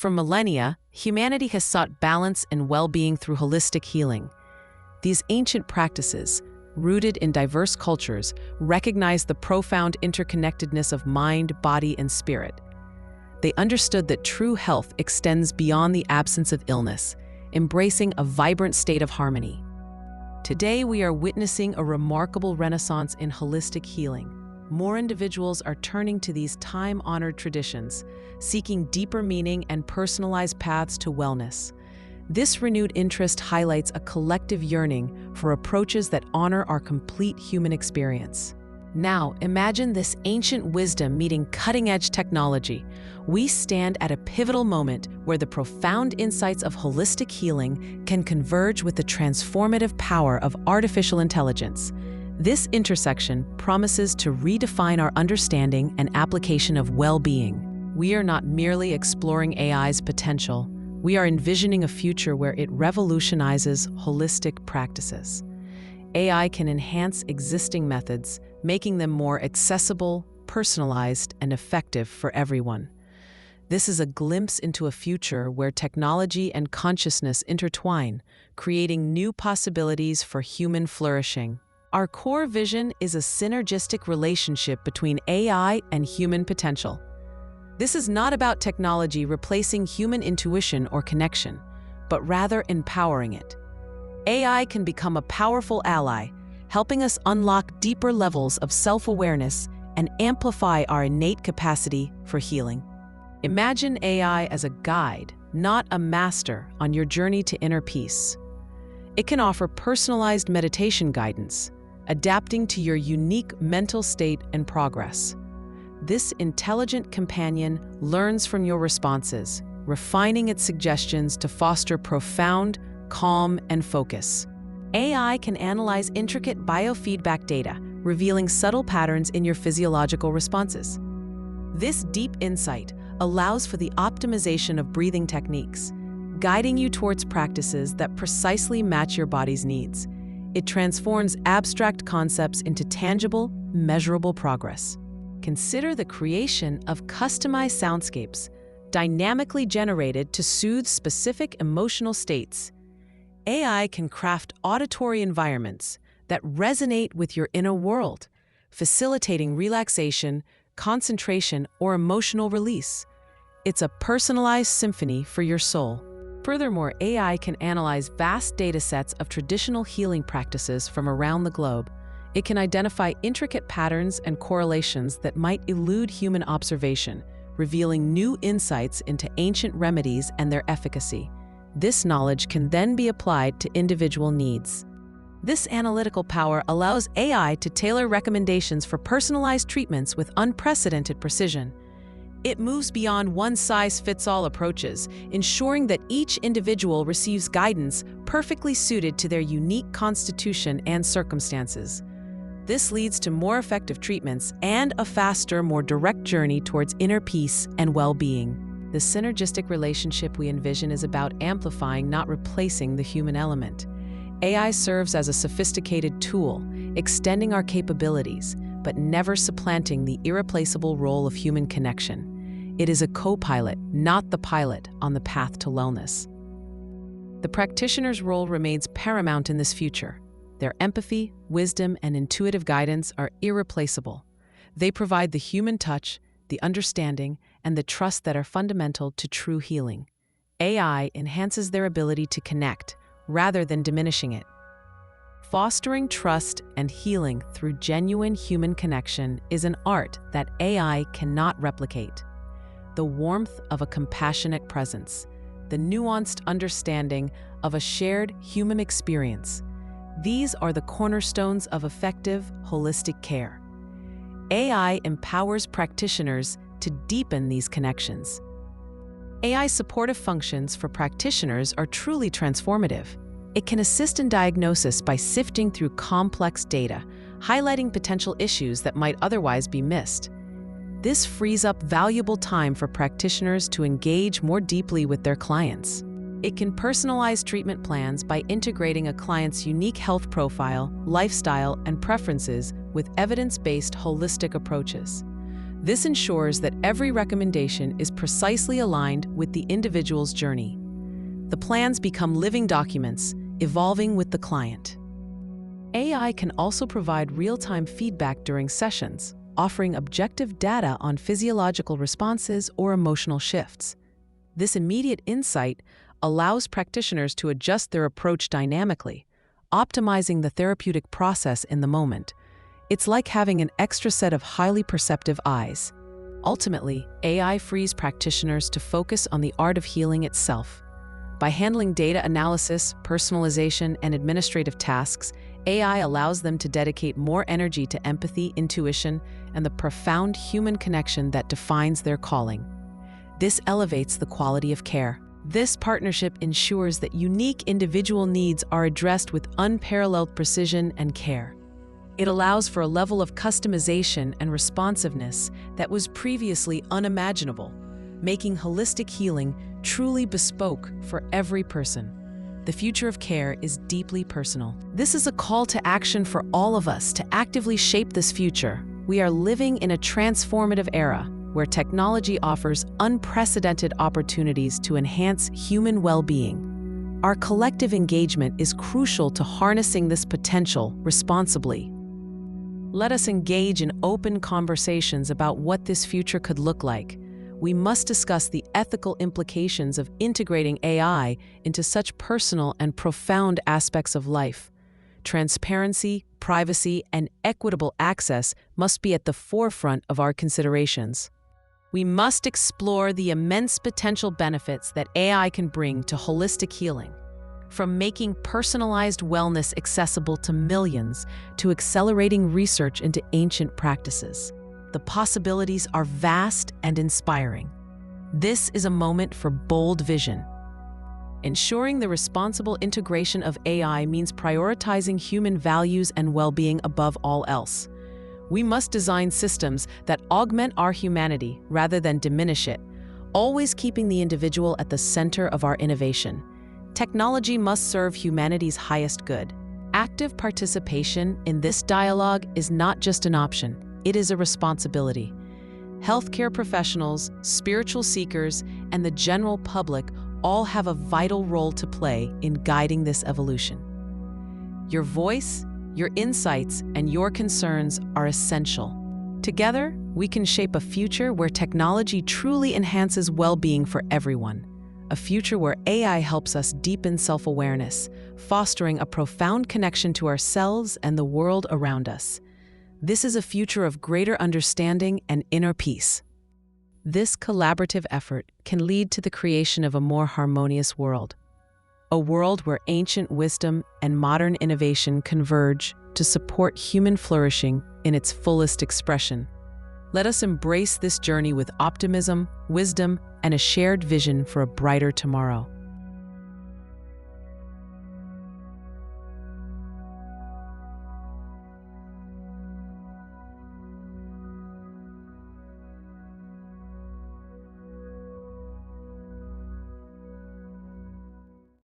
For millennia, humanity has sought balance and well-being through holistic healing. These ancient practices, rooted in diverse cultures, recognize the profound interconnectedness of mind, body, and spirit. They understood that true health extends beyond the absence of illness, embracing a vibrant state of harmony. Today, we are witnessing a remarkable renaissance in holistic healing. More individuals are turning to these time-honored traditions, seeking deeper meaning and personalized paths to wellness. This renewed interest highlights a collective yearning for approaches that honor our complete human experience. Now, imagine this ancient wisdom meeting cutting-edge technology. We stand at a pivotal moment where the profound insights of holistic healing can converge with the transformative power of artificial intelligence. This intersection promises to redefine our understanding and application of well-being. We are not merely exploring AI's potential. We are envisioning a future where it revolutionizes holistic practices. AI can enhance existing methods, making them more accessible, personalized, and effective for everyone. This is a glimpse into a future where technology and consciousness intertwine, creating new possibilities for human flourishing. Our core vision is a synergistic relationship between AI and human potential. This is not about technology replacing human intuition or connection, but rather empowering it. AI can become a powerful ally, helping us unlock deeper levels of self-awareness and amplify our innate capacity for healing. Imagine AI as a guide, not a master, on your journey to inner peace. It can offer personalized meditation guidance, adapting to your unique mental state and progress. This intelligent companion learns from your responses, refining its suggestions to foster profound, calm, and focus. AI can analyze intricate biofeedback data, revealing subtle patterns in your physiological responses. This deep insight allows for the optimization of breathing techniques, guiding you towards practices that precisely match your body's needs. It transforms abstract concepts into tangible, measurable progress. Consider the creation of customized soundscapes, dynamically generated to soothe specific emotional states. AI can craft auditory environments that resonate with your inner world, facilitating relaxation, concentration, or emotional release. It's a personalized symphony for your soul. Furthermore, AI can analyze vast data sets of traditional healing practices from around the globe. It can identify intricate patterns and correlations that might elude human observation, revealing new insights into ancient remedies and their efficacy. This knowledge can then be applied to individual needs. This analytical power allows AI to tailor recommendations for personalized treatments with unprecedented precision. It moves beyond one-size-fits-all approaches, ensuring that each individual receives guidance perfectly suited to their unique constitution and circumstances. This leads to more effective treatments and a faster, more direct journey towards inner peace and well-being. The synergistic relationship we envision is about amplifying, not replacing, the human element. AI serves as a sophisticated tool, extending our capabilities, but never supplanting the irreplaceable role of human connection. It is a co-pilot, not the pilot, on the path to wellness. The practitioner's role remains paramount in this future. Their empathy, wisdom, and intuitive guidance are irreplaceable. They provide the human touch, the understanding, and the trust that are fundamental to true healing. AI enhances their ability to connect, rather than diminishing it. Fostering trust and healing through genuine human connection is an art that AI cannot replicate. The warmth of a compassionate presence, the nuanced understanding of a shared human experience, these are the cornerstones of effective, holistic care. AI empowers practitioners to deepen these connections. AI supportive functions for practitioners are truly transformative. It can assist in diagnosis by sifting through complex data, highlighting potential issues that might otherwise be missed. This frees up valuable time for practitioners to engage more deeply with their clients. It can personalize treatment plans by integrating a client's unique health profile, lifestyle, and preferences with evidence-based holistic approaches. This ensures that every recommendation is precisely aligned with the individual's journey. The plans become living documents, evolving with the client. AI can also provide real-time feedback during sessions, offering objective data on physiological responses or emotional shifts. This immediate insight allows practitioners to adjust their approach dynamically, optimizing the therapeutic process in the moment. It's like having an extra set of highly perceptive eyes. Ultimately, AI frees practitioners to focus on the art of healing itself. By handling data analysis, personalization, and administrative tasks, AI allows them to dedicate more energy to empathy, intuition, and the profound human connection that defines their calling. This elevates the quality of care. This partnership ensures that unique individual needs are addressed with unparalleled precision and care. It allows for a level of customization and responsiveness that was previously unimaginable, making holistic healing truly bespoke for every person. The future of care is deeply personal. This is a call to action for all of us to actively shape this future. We are living in a transformative era where technology offers unprecedented opportunities to enhance human well-being. Our collective engagement is crucial to harnessing this potential responsibly. Let us engage in open conversations about what this future could look like. We must discuss the ethical implications of integrating AI into such personal and profound aspects of life. Transparency, privacy, and equitable access must be at the forefront of our considerations. We must explore the immense potential benefits that AI can bring to holistic healing. From making personalized wellness accessible to millions to accelerating research into ancient practices. The possibilities are vast and inspiring. This is a moment for bold vision. Ensuring the responsible integration of AI means prioritizing human values and well-being above all else. We must design systems that augment our humanity rather than diminish it, always keeping the individual at the center of our innovation. Technology must serve humanity's highest good. Active participation in this dialogue is not just an option. It is a responsibility. Healthcare professionals, spiritual seekers, and the general public all have a vital role to play in guiding this evolution. Your voice, your insights, and your concerns are essential. Together, we can shape a future where technology truly enhances well-being for everyone. A future where AI helps us deepen self-awareness, fostering a profound connection to ourselves and the world around us. This is a future of greater understanding and inner peace. This collaborative effort can lead to the creation of a more harmonious world. A world where ancient wisdom and modern innovation converge to support human flourishing in its fullest expression. Let us embrace this journey with optimism, wisdom, and a shared vision for a brighter tomorrow.